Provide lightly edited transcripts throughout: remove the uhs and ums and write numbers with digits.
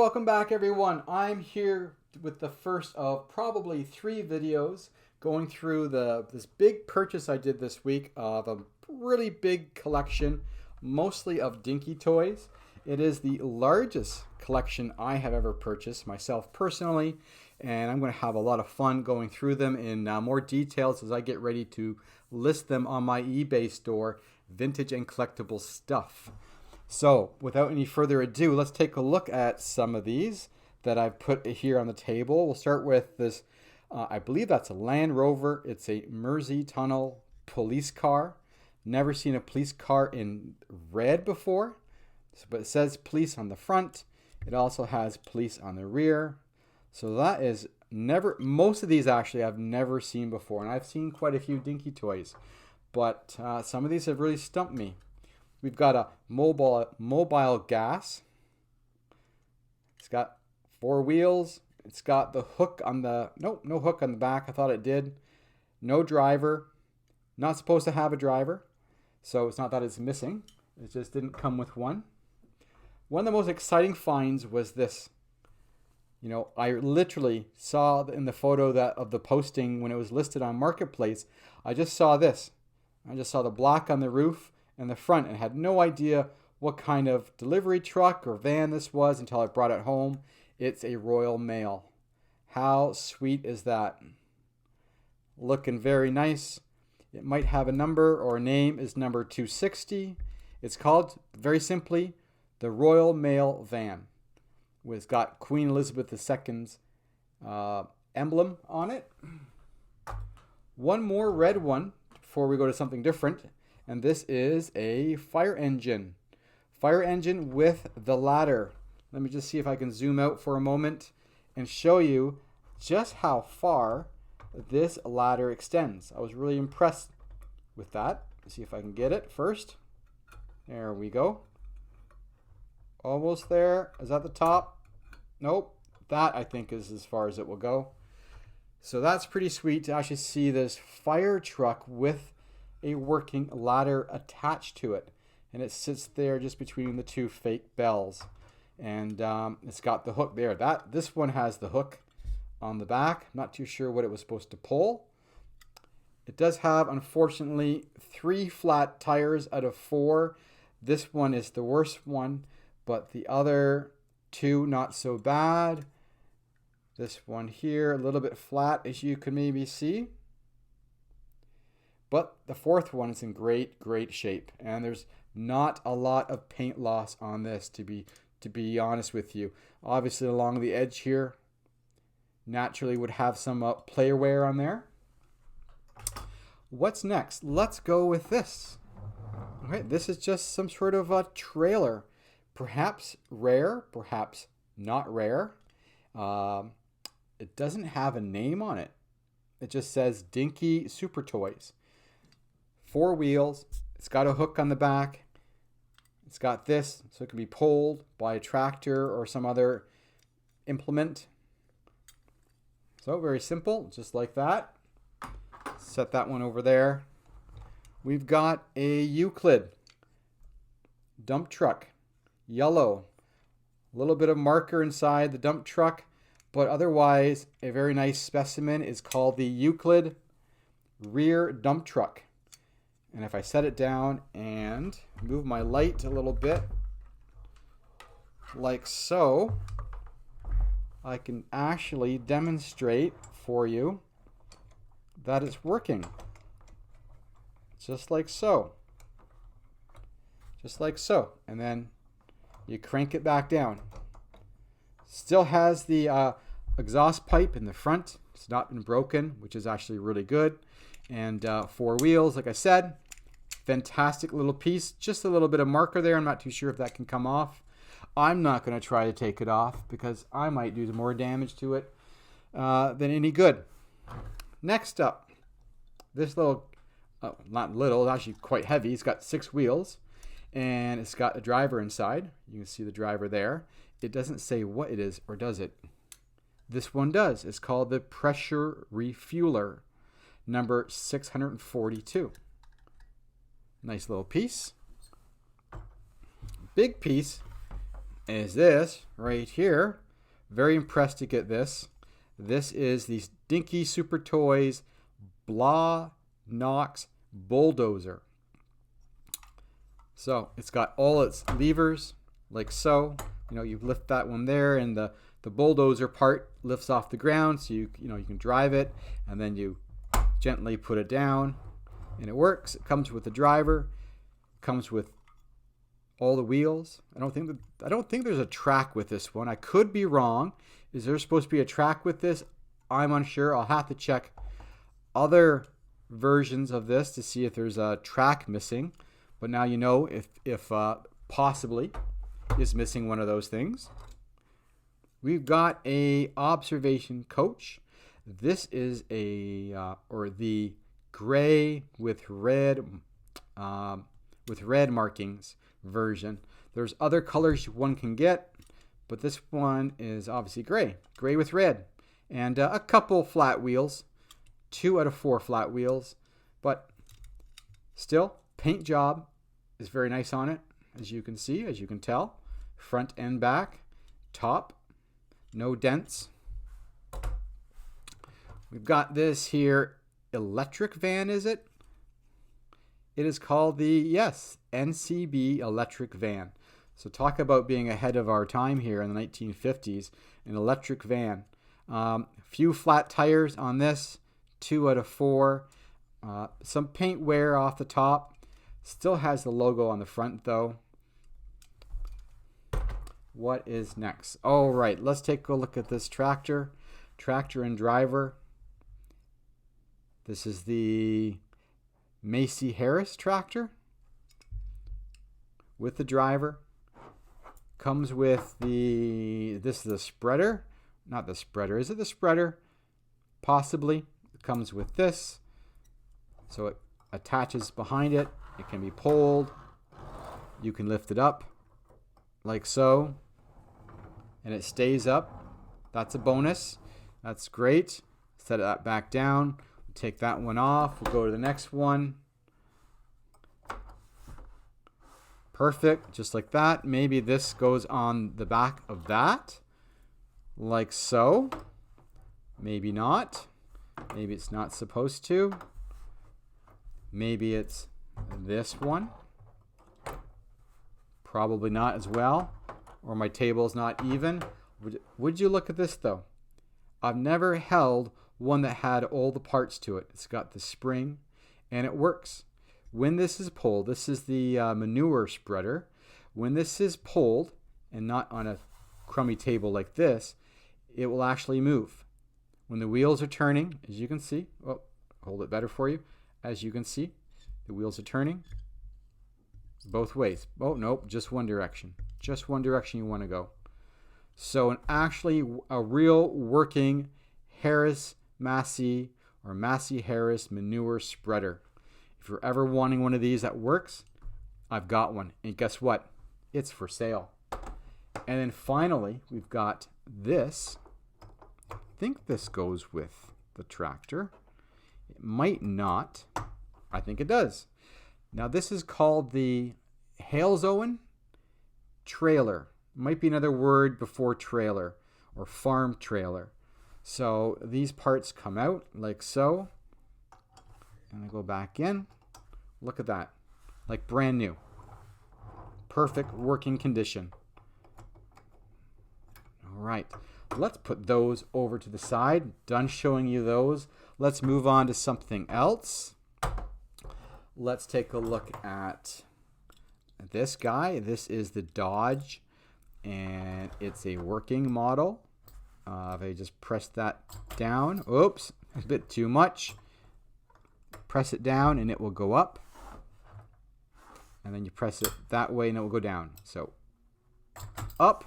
welcome back everyone. I'm here with the first of probably 3 videos going through this big purchase I did this week of a really big collection, mostly of Dinky toys. It is the largest collection I have ever purchased myself personally, and I'm going to have a lot of fun going through them in more details as I get ready to list them on my eBay store, Vintage and Collectible Stuff. So, without any further ado, let's take a look at some of these that I've put here on the table. We'll start with this, I believe that's a Land Rover. It's a Mersey Tunnel police car. Never seen a police car in red before, but it says police on the front. It also has police on the rear. So that is most of these actually I've never seen before, and I've seen quite a few Dinky toys, but some of these have really stumped me. We've got a mobile gas. It's got 4 wheels. It's got the hook on the, no hook on the back. I thought it did. No driver. Not supposed to have a driver. So it's not that it's missing. It just didn't come with one. One of the most exciting finds was this. You know, I literally saw in the photo of the posting when it was listed on Marketplace, I just saw this. I just saw the black on the roof and the front and had no idea what kind of delivery truck or van this was until I brought it home. It's a Royal Mail. How sweet is that? Looking very nice. It might have a number or a name. Is number 260. It's called, very simply, the Royal Mail van. It's got Queen Elizabeth II's emblem on it. One more red one before we go to something different. And this is a fire engine. Fire engine with the ladder. Let me just see if I can zoom out for a moment and show you just how far this ladder extends. I was really impressed with that. Let's see if I can get it first. There we go. Almost there. Is that the top? Nope. That I think is as far as it will go. So that's pretty sweet to actually see this fire truck with a working ladder attached to it, and it sits there just between the 2 fake bells, and it's got the hook there. This one has the hook on the back. I'm not too sure what it was supposed to pull. It does have, unfortunately, 3 flat tires out of 4. This one is the worst one, but the other 2 not so bad. This one here a little bit flat, as you can maybe see. But the 4th one is in great shape, and there's not a lot of paint loss on this, to be honest with you. Obviously, along the edge here, naturally would have some player wear on there. What's next? Let's go with this. Okay, this is just some sort of a trailer, perhaps rare, perhaps not rare. It doesn't have a name on it. It just says Dinky Super Toys. 4 wheels. It's got a hook on the back. It's got this, so it can be pulled by a tractor or some other implement. So very simple, just like that. Set that one over there. We've got a Euclid dump truck, yellow. A little bit of marker inside the dump truck, but otherwise a very nice specimen is called the Euclid rear dump truck. And if I set it down and move my light a little bit, like so, I can actually demonstrate for you that it's working. Just like so. Just like so. And then you crank it back down. Still has the exhaust pipe in the front. It's not been broken, which is actually really good. And 4 wheels, like I said. Fantastic little piece. Just a little bit of marker there. I'm not too sure if that can come off. I'm not going to try to take it off because I might do more damage to it than any good. Next up, this little, not little, it's actually quite heavy. It's got 6 wheels and it's got a driver inside. You can see the driver there. It doesn't say what it is, or does it? This one does. It's called the Pressure Refueler, number 642. Nice little piece. Big piece is this right here. Very impressed to get this. This is the Dinky Super Toys Blah Knox Bulldozer. So it's got all its levers like so. You know, you lift that one there, and the bulldozer part lifts off the ground, so you can drive it, and then you gently put it down, and it works. It comes with the driver, comes with all the wheels. I don't think there's a track with this one. I could be wrong. Is there supposed to be a track with this? I'm unsure. I'll have to check other versions of this to see if there's a track missing. But now you know if possibly is missing one of those things. We've got a observation coach. This is the gray with red markings version. There's other colors one can get, but this one is obviously gray with red, and a couple flat wheels, 2 out of 4 flat wheels, but still paint job is very nice on it, as you can see, as you can tell, front and back, top, no dents. We've got this here electric van, is it? It is called the, NCB electric van. So talk about being ahead of our time here in the 1950s, an electric van. Few flat tires on this, 2 out of 4. Some paint wear off the top. Still has the logo on the front though. What is next? All right, let's take a look at this tractor and driver. This is the Macy Harris tractor with the driver. Comes with this is the spreader. Not the spreader. Is it the spreader? Possibly. It comes with this. So it attaches behind it. It can be pulled. You can lift it up like so. And it stays up. That's a bonus. That's great. Set that back down. Take that one off. We'll go to the next one. Perfect. Just like that. Maybe this goes on the back of that. Like so. Maybe not. Maybe it's not supposed to. Maybe it's this one. Probably not as well. Or my table's not even. Would you look at this though? I've never held one that had all the parts to it. It's got the spring and it works. When this is pulled, this is the manure spreader. When this is pulled and not on a crummy table like this, it will actually move. When the wheels are turning, as you can see, hold it better for you. As you can see, the wheels are turning both ways. Oh, nope, just one direction. Just one direction you want to go. So actually a real working Harris Massey or Massey Harris manure spreader. If you're ever wanting one of these that works, I've got one. And guess what? It's for sale. And then finally, we've got this. I think this goes with the tractor. It might not. I think it does. Now this is called the Halesowen trailer. Might be another word before trailer or farm trailer. So these parts come out like so. And I go back in. Look at that. Like brand new. Perfect working condition. All right. Let's put those over to the side. Done showing you those. Let's move on to something else. Let's take a look at this guy. This is the Dodge, and it's a working model. If I just press that down, oops, a bit too much. Press it down and it will go up. And then you press it that way and it will go down. So up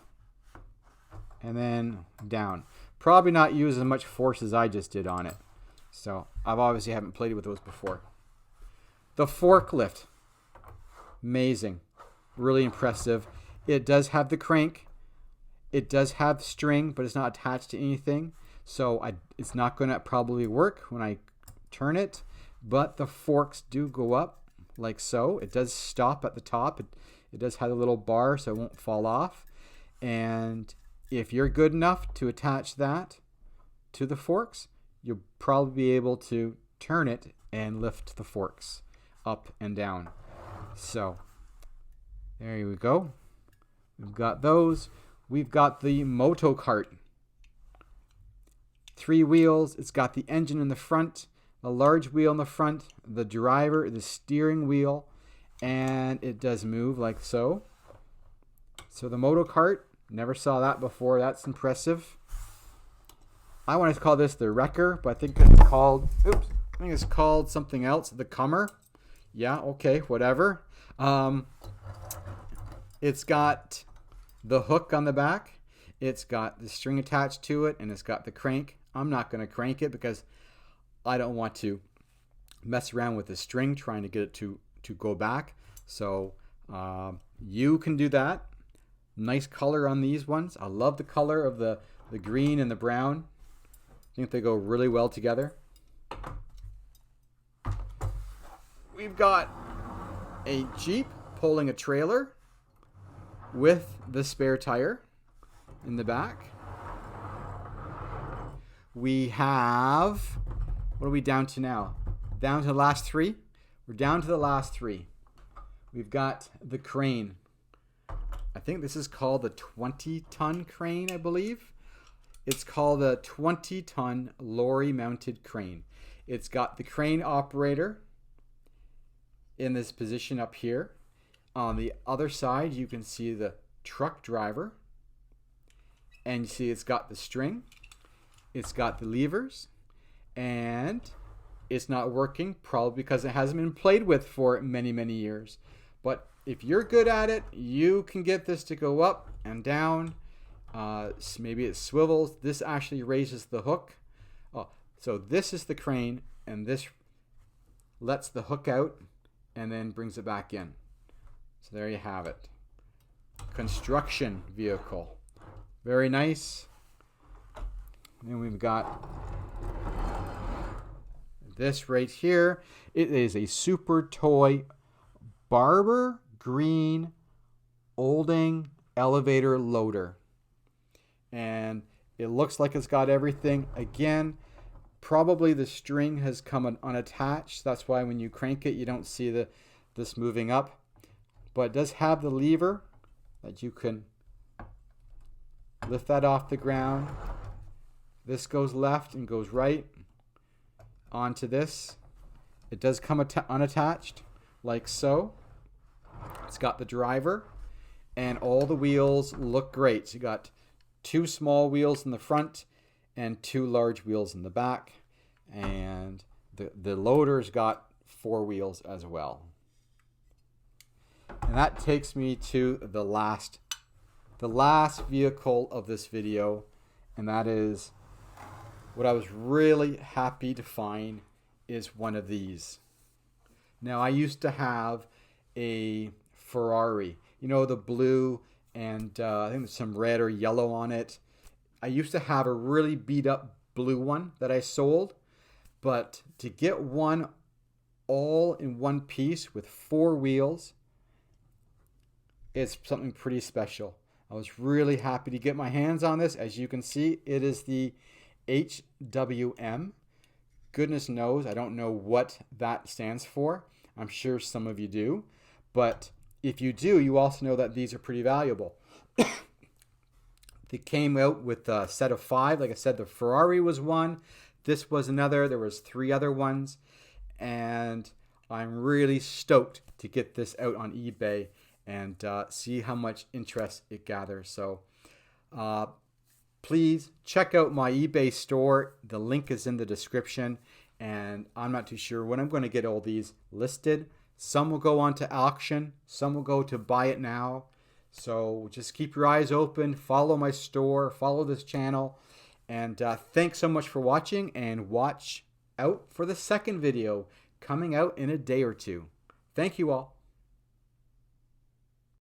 and then down. Probably not use as much force as I just did on it. So I've obviously haven't played with those before. The forklift. Amazing. Really impressive. It does have the crank. It does have string, but it's not attached to anything. So it's not going to probably work when I turn it. But the forks do go up like so. It does stop at the top. It does have a little bar so it won't fall off. And if you're good enough to attach that to the forks, you'll probably be able to turn it and lift the forks up and down. So there we go. We've got those. We've got the Moto Cart. 3 wheels. It's got the engine in the front, a large wheel in the front, the driver, the steering wheel, and it does move like so. So the Moto Cart, never saw that before. That's impressive. I want to call this the Wrecker, but I think it's called, I think it's called something else, the Comer. Yeah, okay, whatever. It's got the hook on the back. It's got the string attached to it, and it's got the crank. I'm not going to crank it because I don't want to mess around with the string trying to get it to go back. So you can do that. Nice color on these ones. I love the color of the green and the brown. I think they go really well together. We've got a Jeep pulling a trailer with the spare tire in the back. We have, what are we down to now? Down to the last 3? We're down to the last 3. We've got the crane. I think this is called the 20-ton crane, I believe. It's called a 20-ton lorry-mounted crane. It's got the crane operator in this position up here. On the other side, you can see the truck driver. And you see it's got the string. It's got the levers. And it's not working, probably because it hasn't been played with for many, many years. But if you're good at it, you can get this to go up and down. Maybe it swivels. This actually raises the hook. Oh, so this is the crane, and this lets the hook out and then brings it back in. So there you have it. Construction vehicle. Very nice. And we've got this right here. It is a Super Toy Barber Green Olding elevator loader. And it looks like it's got everything. Again, probably the string has come unattached. That's why when you crank it, you don't see this moving up. But it does have the lever that you can lift that off the ground. This goes left and goes right onto this. It does come unattached, like so. It's got the driver, and all the wheels look great. So you got 2 small wheels in the front and 2 large wheels in the back, and the loader's got 4 wheels as well. And that takes me to the last vehicle of this video, and that is what I was really happy to find is one of these. Now, I used to have a Ferrari, you know, the blue and I think there's some red or yellow on it. I used to have a really beat up blue one that I sold, but to get one all in one piece with 4 wheels is something pretty special. I was really happy to get my hands on this. As you can see, it is the HWM. Goodness knows, I don't know what that stands for. I'm sure some of you do. But if you do, you also know that these are pretty valuable. They came out with a set of 5. Like I said, the Ferrari was one. This was another. There was 3 other ones. And I'm really stoked to get this out on eBay and see how much interest it gathers. So please check out my eBay store. The link is in the description. And I'm not too sure when I'm going to get all these listed. Some will go on to auction. Some will go to buy it now. So just keep your eyes open. Follow my store. Follow this channel. And thanks so much for watching. And watch out for the second video coming out in a day or 2. Thank you all.